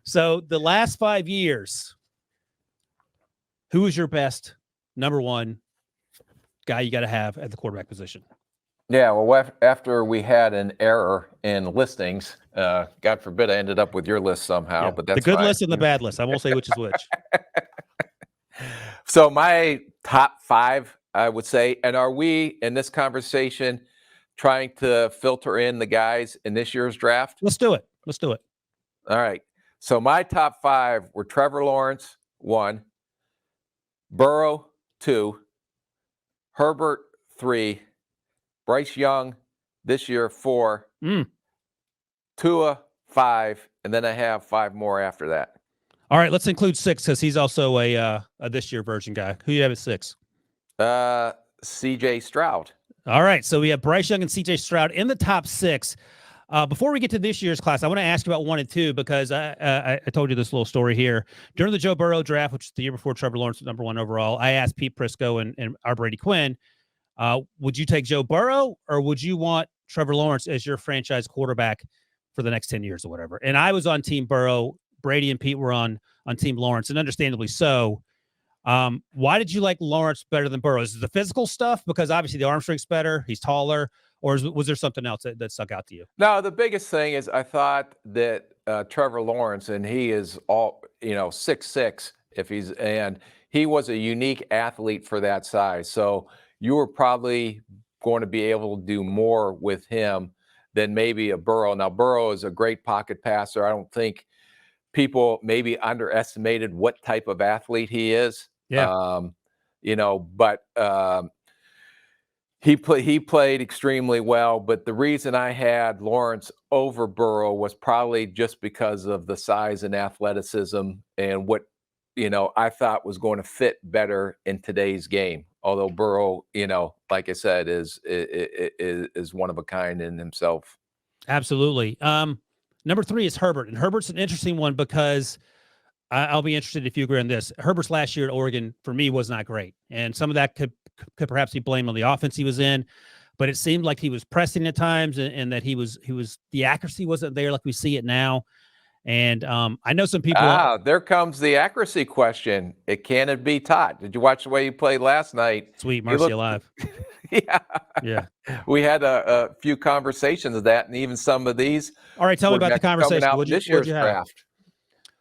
So the last 5 years, who is your best number one guy you got to have at the quarterback position? Yeah, well, after we had an error in listings, God forbid I ended up with your list somehow, Yeah. but that's the good fine. list and the bad list. I won't say which is which. So my top 5, I would say, and are we in this conversation trying to filter in the guys in this year's draft? Let's do it. All right. So my top 5 were Trevor Lawrence, 1, Burrow, 2, Herbert, 3, Bryce Young this year, 4, Tua, 5, and then I have 5 more after that. All right, let's include 6 because he's also a this year version guy. Who do you have at 6? C.J. Stroud. All right, so we have Bryce Young and C.J. Stroud in the top 6. Before we get to this year's class, I want to ask you about 1 and 2 because I told you this little story here. During the Joe Burrow draft, which is the year before Trevor Lawrence was number 1 overall, I asked Pete Prisco and our Brady Quinn, would you take Joe Burrow or would you want Trevor Lawrence as your franchise quarterback for the next 10 years or whatever? And I was on Team Burrow. Brady and Pete were on Team Lawrence, and understandably so. Why did you like Lawrence better than Burrow? Is it the physical stuff? Because obviously the arm strength's better. He's taller. Or was there something else that stuck out to you? No, the biggest thing is I thought that Trevor Lawrence, and he is all, 6'6", and he was a unique athlete for that size. So you were probably going to be able to do more with him than maybe a Burrow. Now, Burrow is a great pocket passer. I don't think people maybe underestimated what type of athlete he is. Yeah. But he played extremely well. But the reason I had Lawrence over Burrow was probably just because of the size and athleticism and what, I thought was going to fit better in today's game. Although Burrow, like I said, is one of a kind in himself. Absolutely. Number 3 is Herbert, and Herbert's an interesting one because I'll be interested if you agree on this. Herbert's last year at Oregon, for me, was not great, and some of that could perhaps be blamed on the offense he was in, but it seemed like he was pressing at times, and that he was the accuracy wasn't there like we see it now. And I know some people. There comes the accuracy question. Can it be taught? Did you watch the way he played last night? Sweet mercy alive. Yeah. We had a few conversations of that, and even some of these. All right, tell me about the conversation. Out this year's draft.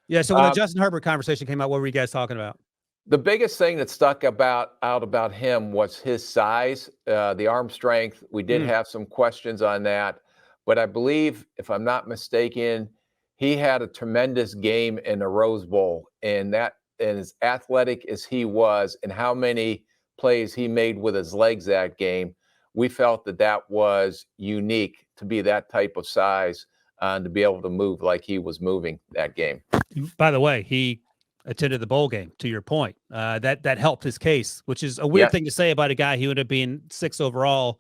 Yeah, so when the Justin Herbert conversation came out, what were you guys talking about? The biggest thing that stuck out about him was his size, the arm strength. We did have some questions on that, but I believe, if I'm not mistaken, he had a tremendous game in the Rose Bowl, and as athletic as he was, and how many plays he made with his legs that game, we felt that was unique to be that type of size and to be able to move like he was moving that game. By the way, he attended the bowl game, to your point. That helped his case, which is a weird thing to say about a guy who ended up being 6 overall.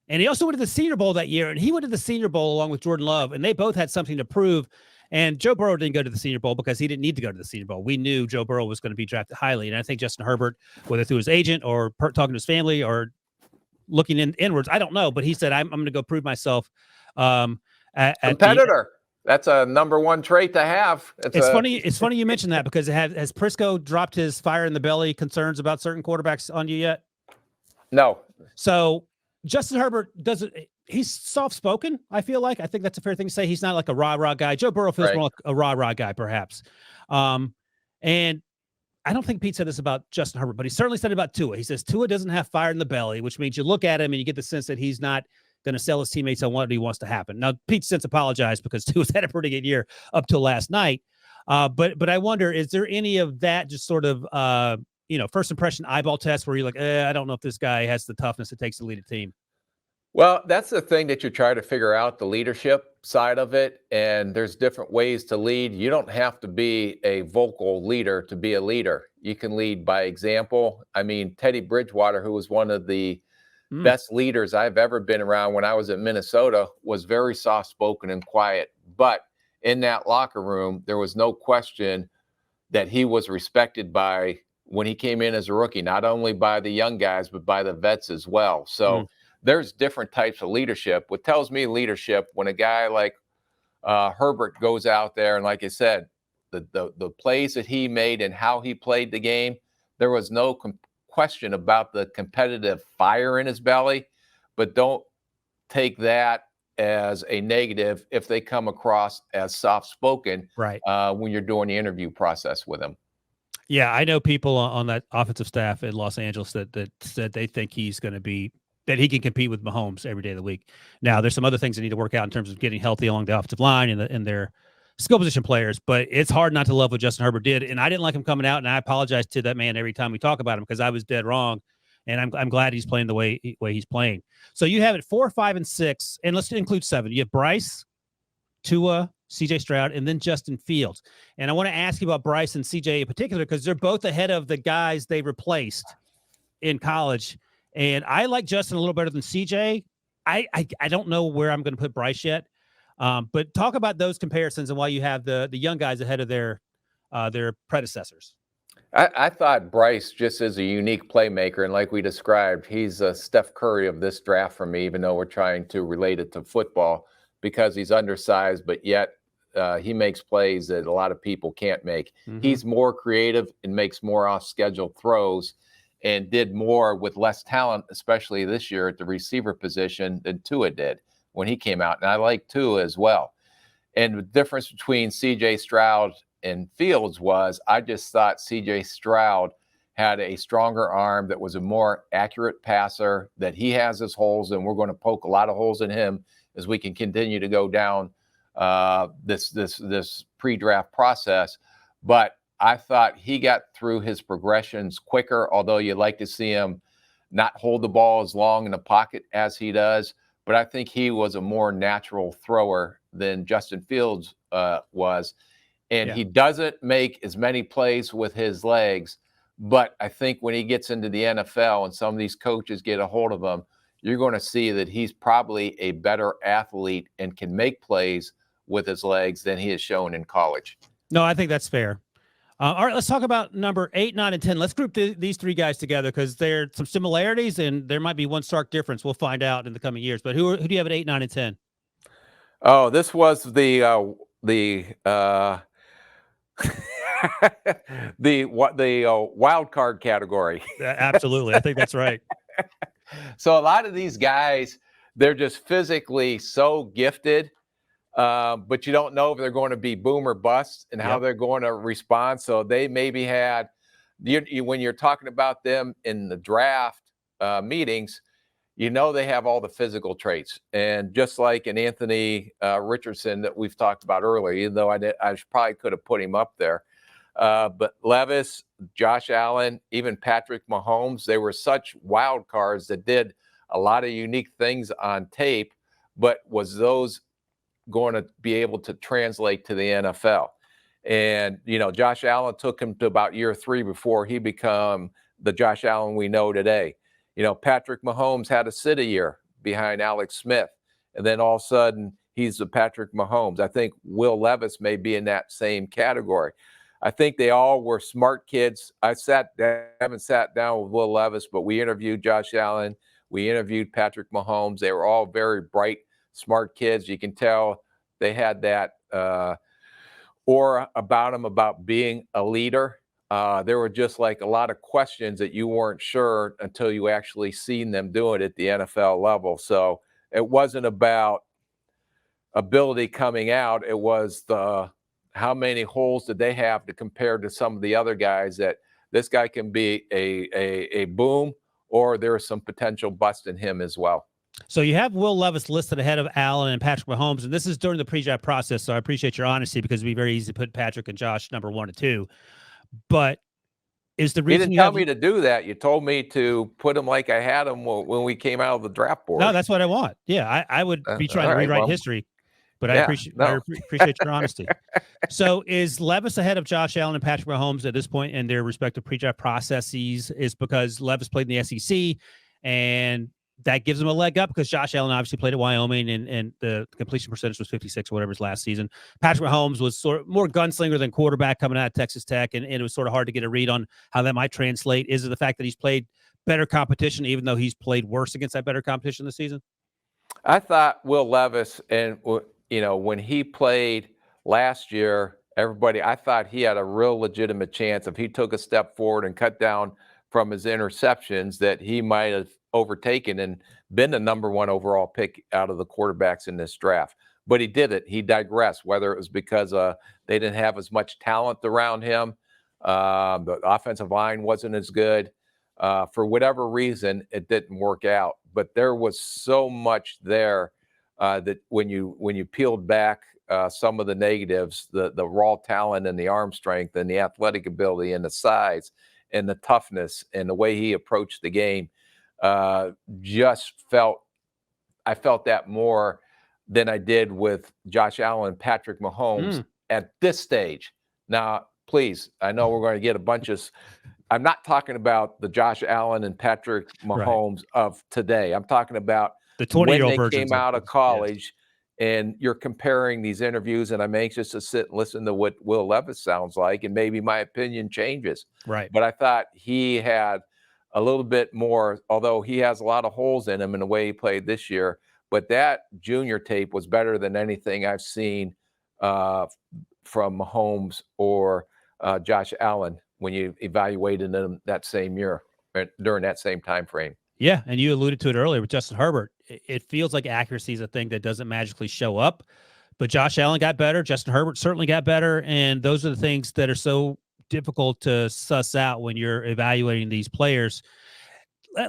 And he also went to the Senior Bowl that year, and he went to the Senior Bowl along with Jordan Love, and they both had something to prove. And Joe Burrow didn't go to the Senior Bowl because he didn't need to go to the Senior Bowl. We knew Joe Burrow was going to be drafted highly, and I think Justin Herbert, whether through his agent or talking to his family or looking inwards, I don't know, but he said, I'm going to go prove myself. Competitor. That's a number 1 trait to have. It's funny you mentioned that because has Prisco dropped his fire in the belly concerns about certain quarterbacks on you yet? No. So Justin Herbert he's soft-spoken, I feel like. I think that's a fair thing to say. He's not like a rah-rah guy. Joe Burrow feels more like a rah-rah guy, perhaps. And I don't think Pete said this about Justin Herbert, but he certainly said it about Tua. He says Tua doesn't have fire in the belly, which means you look at him and you get the sense that he's not going to sell his teammates on what he wants to happen. Now, Pete since apologized because Tua's had a pretty good year up till last night. But I wonder, is there any of that just sort of, first impression eyeball test where you're like, I don't know if this guy has the toughness it takes to lead a team? Well, that's the thing that you try to figure out, the leadership side of it. And there's different ways to lead. You don't have to be a vocal leader to be a leader. You can lead by example. I mean, Teddy Bridgewater, who was one of the best leaders I've ever been around when I was at Minnesota, was very soft-spoken and quiet. But in that locker room, there was no question that he was respected by, when he came in as a rookie, not only by the young guys, but by the vets as well. So there's different types of leadership. What tells me leadership, when a guy like Herbert goes out there, and like I said, the plays that he made and how he played the game, there was no question about the competitive fire in his belly. But don't take that as a negative if they come across as soft-spoken Right. when you're doing the interview process with him. Yeah, I know people on that offensive staff in Los Angeles that said they think he's going to be that he can compete with Mahomes every day of the week. Now, there's some other things that need to work out in terms of getting healthy along the offensive line and their skill position players, but it's hard not to love what Justin Herbert did. And I didn't like him coming out, and I apologize to that man every time we talk about him because I was dead wrong. And I'm glad he's playing the way he's playing. So you have it 4, 5, and 6, and let's include 7. You have Bryce, Tua, CJ Stroud, and then Justin Fields. And I want to ask you about Bryce and CJ in particular because they're both ahead of the guys they replaced in college. And I like Justin a little better than CJ. I don't know where I'm going to put Bryce yet. But talk about those comparisons and why you have the young guys ahead of their predecessors. I thought Bryce just is a unique playmaker, and like we described, he's a Steph Curry of this draft for me, even though we're trying to relate it to football, because he's undersized, but yet he makes plays that a lot of people can't make. Mm-hmm. He's more creative and makes more off-schedule throws and did more with less talent, especially this year at the receiver position, than Tua did when he came out. And I like Tua as well. And the difference between C.J. Stroud and Fields was I just thought C.J. Stroud had a stronger arm, that was a more accurate passer, that he has his holes, and we're going to poke a lot of holes in him as we can continue to go down this pre-draft process. But I thought he got through his progressions quicker, although you'd like to see him not hold the ball as long in the pocket as he does. But I think he was a more natural thrower than Justin Fields was. And he doesn't make as many plays with his legs. But I think when he gets into the NFL and some of these coaches get a hold of him, you're going to see that he's probably a better athlete and can make plays with his legs than he has shown in college. No, I think that's fair. All right, let's talk about number 8, 9, and 10. Let's group these 3 guys together because there are some similarities and there might be one stark difference. We'll find out in the coming years. But who do you have at 8, 9, and 10? Oh, this was the wild card category. Absolutely, I think that's right. So a lot of these guys, they're just physically so gifted, but you don't know if they're going to be boom or bust and how they're going to respond. So they maybe had, when you're talking about them in the draft meetings, you know they have all the physical traits. And just like an Anthony Richardson that we've talked about earlier, even though I probably could have put him up there. But Levis, Josh Allen, even Patrick Mahomes, they were such wild cards that did a lot of unique things on tape, but was those going to be able to translate to the NFL? And, Josh Allen took him to about year 3 before he became the Josh Allen we know today. Patrick Mahomes had to sit a year behind Alex Smith, and then all of a sudden he's the Patrick Mahomes. I think Will Levis may be in that same category. I think they all were smart kids. I haven't sat down with Will Levis, but we interviewed Josh Allen. We interviewed Patrick Mahomes. They were all very bright, smart kids. You can tell they had that aura about them about being a leader. There were just like a lot of questions that you weren't sure until you actually seen them do it at the NFL level. So it wasn't about ability coming out. It was how many holes did they have to compare to some of the other guys, that this guy can be a boom, or there is some potential bust in him as well. So you have Will Levis listed ahead of Allen and Patrick Mahomes, and this is during the pre-draft process, so I appreciate your honesty because it'd be very easy to put Patrick and Josh number 1 and 2. But is the reason you didn't tell me to do that? You told me to put them like I had them when we came out of the draft board. No, that's what I want. Yeah, I would be trying to rewrite history, but I appreciate your honesty. So is Levis ahead of Josh Allen and Patrick Mahomes at this point in their respective pre-draft processes? Is because Levis played in the SEC and that gives him a leg up because Josh Allen obviously played at Wyoming and the completion percentage was 56 or whatever his last season. Patrick Mahomes was sort of more gunslinger than quarterback coming out of Texas Tech, and it was sort of hard to get a read on how that might translate. Is it the fact that he's played better competition, even though he's played worse against that better competition this season? I thought Will Levis, and when he played last year, I thought he had a real legitimate chance if he took a step forward and cut down from his interceptions that he might have overtaken and been the number 1 overall pick out of the quarterbacks in this draft. But he did it. He digressed, whether it was because they didn't have as much talent around him. The offensive line wasn't as good. For whatever reason, it didn't work out. But there was so much there that when you peeled back some of the negatives, the raw talent and the arm strength and the athletic ability and the size and the toughness and the way he approached the game, I felt that more than I did with Josh Allen and Patrick Mahomes at this stage. Now, please, I know we're going to get a bunch of I'm not talking about the Josh Allen and Patrick Mahomes of today. I'm talking about the 20-year-old when they came out of college, and you're comparing these interviews, and I'm anxious to sit and listen to what Will Levis sounds like, and maybe my opinion changes. Right. But I thought he had a little bit more, although he has a lot of holes in him in the way he played this year. But that junior tape was better than anything I've seen from Mahomes or Josh Allen when you evaluated them that same year during that same time frame. Yeah, and you alluded to it earlier with Justin Herbert. It feels like accuracy is a thing that doesn't magically show up, but Josh Allen got better. Justin Herbert certainly got better, and those are the things that are so difficult to suss out when you're evaluating these players.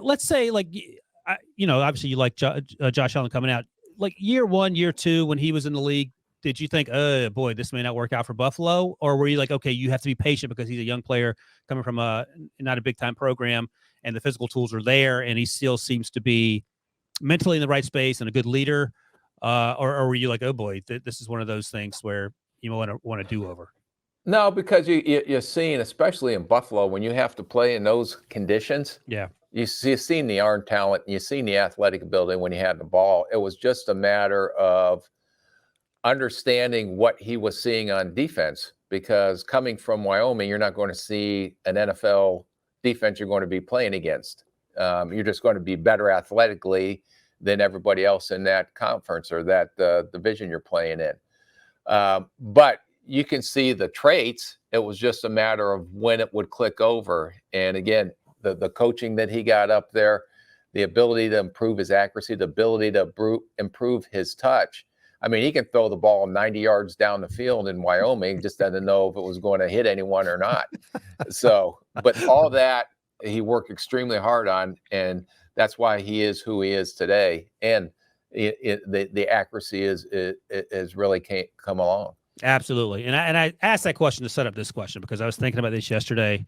Let's say, obviously you like Josh Allen coming out. Like year 1, year 2, when he was in the league, did you think, oh, boy, this may not work out for Buffalo? Or were you like, okay, you have to be patient because he's a young player coming from not a big-time program, and the physical tools are there, and he still seems to be mentally in the right space and a good leader? Or were you like, oh, boy, this is one of those things where you want to do-over? No, because you're seeing, especially in Buffalo, when you have to play in those conditions, you've seen the arm talent, and you've seen the athletic ability when he had the ball. It was just a matter of understanding what he was seeing on defense, because coming from Wyoming, you're not going to see an NFL defense you're going to be playing against. You're just going to be better athletically than everybody else in that conference or that division you're playing in. But you can see the traits. It was just a matter of when it would click over. And again, the coaching that he got up there, the ability to improve his accuracy, the ability to improve his touch. I mean, he can throw the ball 90 yards down the field in Wyoming, just doesn't know if it was going to hit anyone or not. So, but all that he worked extremely hard on, and that's why he is who he is today. And the accuracy is really come along. Absolutely. And I asked that question to set up this question because I was thinking about this yesterday.